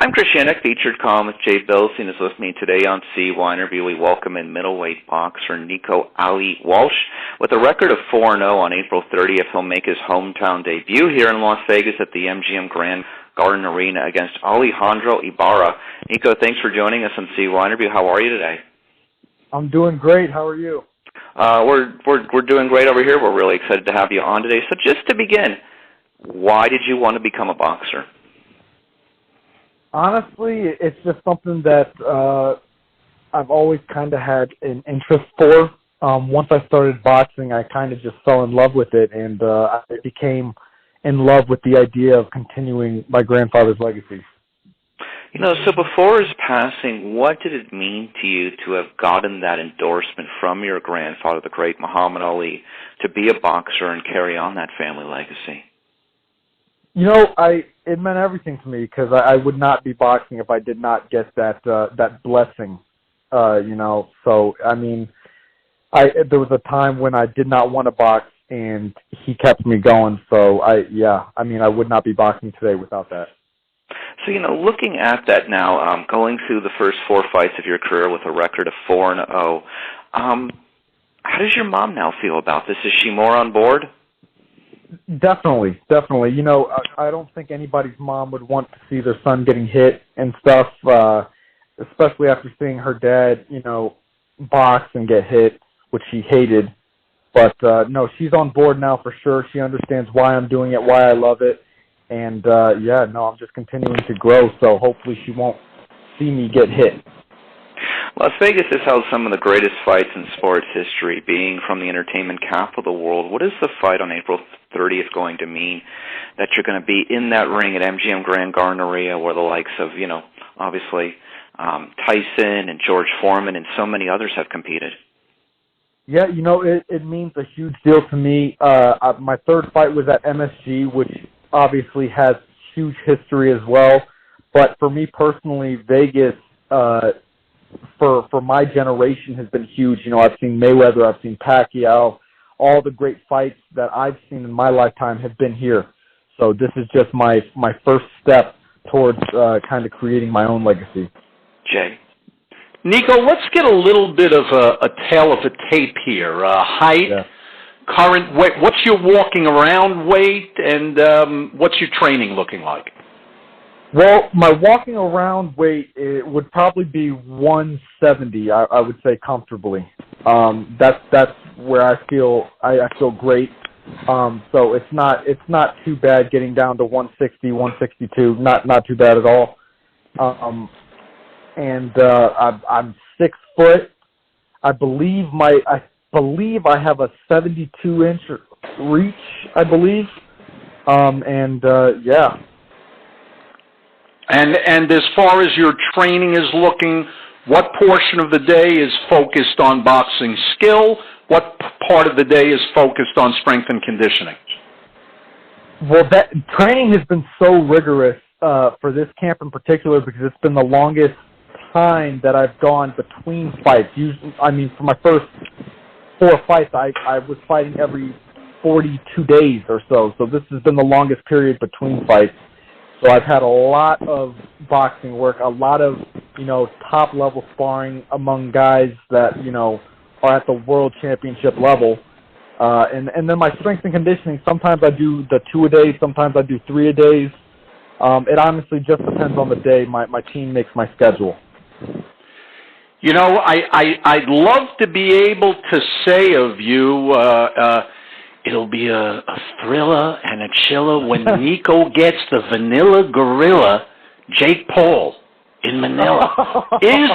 I'm Chris Yannick, featured columnist Jay Bilstein is with me today on CYInterview. We welcome in middleweight boxer Nico Ali Walsh. With a record of 4-0 on April 30th, he'll make his hometown debut here in Las Vegas at the MGM Grand Garden Arena against Alejandro Ibarra. Nico, thanks for joining us on CYInterview. How are you today? I'm doing great. How are you? We're doing great over here. We're really excited to have you on today. So just to begin, why did you want to become a boxer? Honestly, it's just something that I've always kind of had an interest for. Once I started boxing, I kind of just fell in love with it, and I became in love with the idea of continuing my grandfather's legacy. You know, so before his passing, what did it mean to you to have gotten that endorsement from your grandfather, the great Muhammad Ali, to be a boxer and carry on that family legacy? You know, it meant everything to me because I would not be boxing if I did not get that blessing. You know, so I mean, there was a time when I did not want to box, and he kept me going. So I would not be boxing today without that. So, you know, looking at that now, going through the first 4 fights of your career with a record of 4-0, how does your mom now feel about this? Is she more on board? Definitely. You know, I don't think anybody's mom would want to see their son getting hit and stuff, especially after seeing her dad, you know, box and get hit, which she hated. But, no, she's on board now for sure. She understands why I'm doing it, why I love it. And, I'm just continuing to grow, so hopefully she won't see me get hit. Las Vegas has held some of the greatest fights in sports history, being from the entertainment capital of the world. What is the fight on April 30th going to mean that you're going to be in that ring at MGM Grand Garden Arena where the likes of, you know, obviously Tyson and George Foreman and so many others have competed? Yeah, you know, it means a huge deal to me. My third fight was at MSG, which obviously has huge history as well. But for me personally, Vegas, for my generation has been huge. You know, I've seen Mayweather, I've seen Pacquiao. All the great fights that I've seen in my lifetime have been here. So this is just my first step towards kind of creating my own legacy. Jay? Nico, let's get a little bit of a tale of the tape here. Height, current weight. What's your walking around weight, and what's your training looking like? Well, my walking around weight would probably be 170. I would say comfortably. That's where I feel great. So it's not too bad getting down to 160, 162. Not too bad at all. I'm 6 foot. I believe I have a 72-inch reach. I believe. And as far as your training is looking, what portion of the day is focused on boxing skill? What part of the day is focused on strength and conditioning? Well, that training has been so rigorous for this camp in particular because it's been the longest time that I've gone between fights. Usually, I mean, for my first 4 fights, I was fighting every 42 days or so. So this has been the longest period between fights. So I've had a lot of boxing work, a lot of, you know, top-level sparring among guys that, you know, are at the world championship level. And then my strength and conditioning, sometimes I do the 2 a day, sometimes I do 3 a days. It honestly just depends on the day. My team makes my schedule. You know, I'd love to be able to say of you, it'll be a thriller and a chiller when Nico gets the vanilla gorilla, Jake Paul, in Manila. Is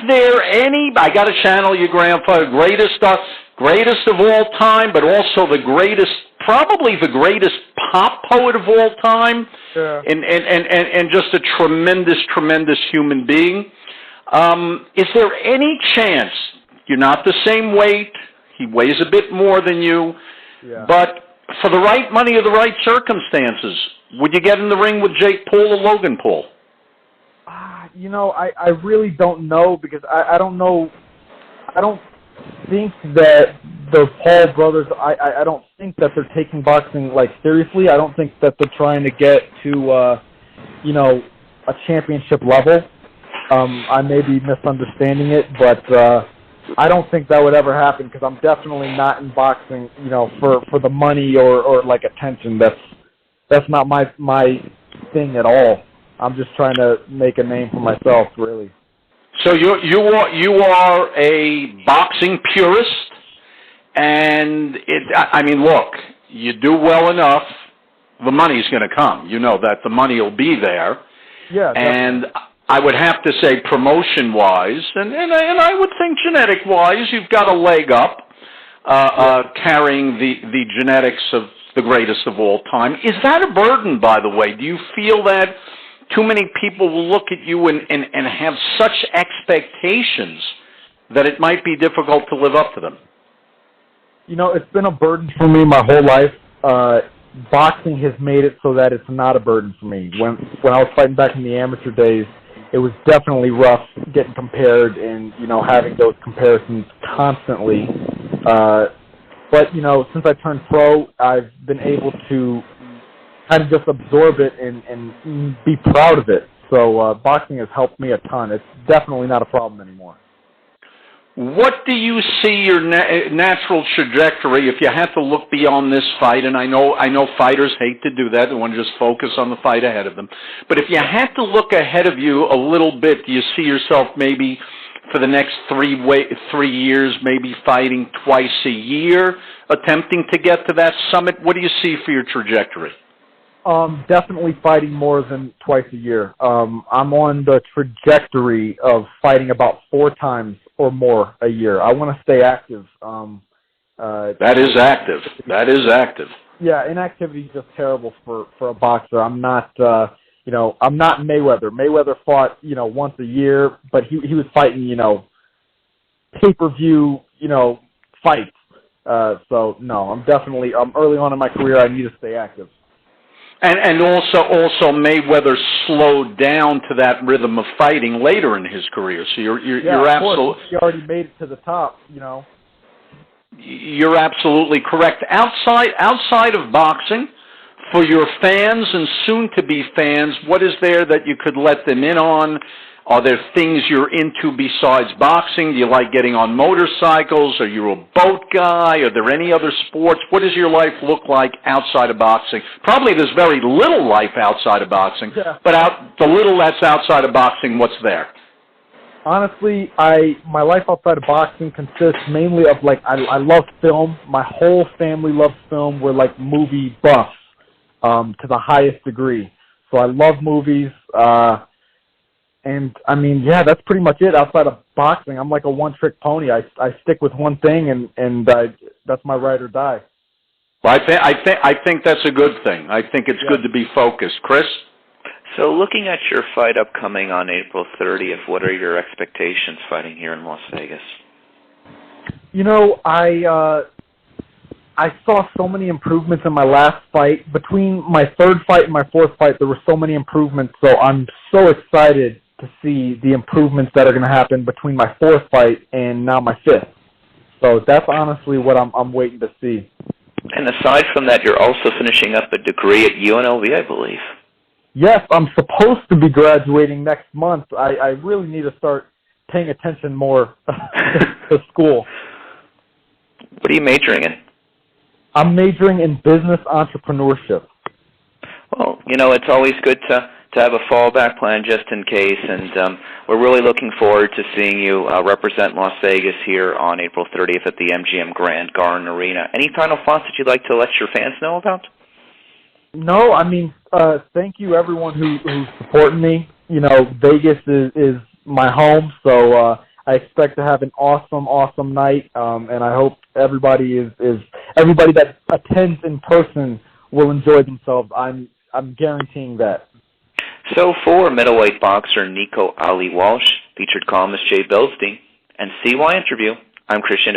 there any? I got to channel your grandfather, greatest of all time, but also probably the greatest pop poet of all time, and just a tremendous human being. Is there any chance you're not the same weight? He weighs a bit more than you, but for the right money or the right circumstances, would you get in the ring with Jake Paul or Logan Paul? You know, I really don't know because I don't know. I don't think that the Paul brothers, I don't think that they're taking boxing, like, seriously. I don't think that they're trying to get to, a championship level. I may be misunderstanding it, but I don't think that would ever happen because I'm definitely not in boxing, for the money or like attention. That's not my thing at all. I'm just trying to make a name for myself, really. So you are a boxing purist, and look, you do well enough, the money's going to come. You know that the money will be there. Yeah, definitely. And I would have to say promotion-wise, and I would think genetic-wise, you've got a leg up carrying the genetics of the greatest of all time. Is that a burden, by the way? Do you feel that too many people will look at you and have such expectations that it might be difficult to live up to them? It's been a burden for me my whole life. Boxing has made it so that it's not a burden for me. When I was fighting back in the amateur days, it was definitely rough getting compared and, having those comparisons constantly. But, since I turned pro, I've been able to kind of just absorb it and be proud of it. So boxing has helped me a ton. It's definitely not a problem anymore. What do you see your natural trajectory if you had to look beyond this fight? And I know fighters hate to do that. They want to just focus on the fight ahead of them. But if you had to look ahead of you a little bit, do you see yourself maybe for the next 3 years, maybe fighting twice a year, attempting to get to that summit? What do you see for your trajectory? Definitely fighting more than twice a year. I'm on the trajectory of fighting about 4 times or more a year. I want to stay active. That is active. That is active. Yeah, inactivity is just terrible for a boxer. I'm not, I'm not Mayweather. Mayweather fought, once a year, but he was fighting, pay-per-view, fights. So no, I'm early on in my career. I need to stay active. And also Mayweather slowed down to that rhythm of fighting later in his career. So you're absolutely, he already made it to the top, You're absolutely correct. Outside of boxing, for your fans and soon-to-be fans, what is there that you could let them in on? Are there things you're into besides boxing? Do you like getting on motorcycles? Are you a boat guy? Are there any other sports? What does your life look like outside of boxing? Probably there's very little life outside of boxing, but the little that's outside of boxing, what's there? Honestly, my life outside of boxing consists mainly of, I love film. My whole family loves film. We're like movie buffs to the highest degree. So I love movies. And, that's pretty much it. Outside of boxing, I'm like a one-trick pony. I stick with one thing, and that's my ride or die. Well, I think that's a good thing. I think it's good to be focused. Chris? So looking at your fight upcoming on April 30th, what are your expectations fighting here in Las Vegas? I saw so many improvements in my last fight. Between my 3rd fight and my 4th fight, there were so many improvements, so I'm so excited to see the improvements that are going to happen between my 4th fight and now my 5th. So that's honestly what I'm waiting to see. And aside from that, you're also finishing up a degree at UNLV, I believe. Yes, I'm supposed to be graduating next month. I really need to start paying attention more to school. What are you majoring in? I'm majoring in business entrepreneurship. Well, it's always good to have a fallback plan just in case, and we're really looking forward to seeing you represent Las Vegas here on April 30th at the MGM Grand Garden Arena. Any final thoughts that you'd like to let your fans know about? No, thank you everyone who's supporting me. Vegas is my home, so I expect to have an awesome night, and I hope everybody everybody that attends in person will enjoy themselves. I'm guaranteeing that. So for middleweight boxer Nico Ali Walsh, featured columnist Jay Bilstein, and CYInterview, I'm Christian.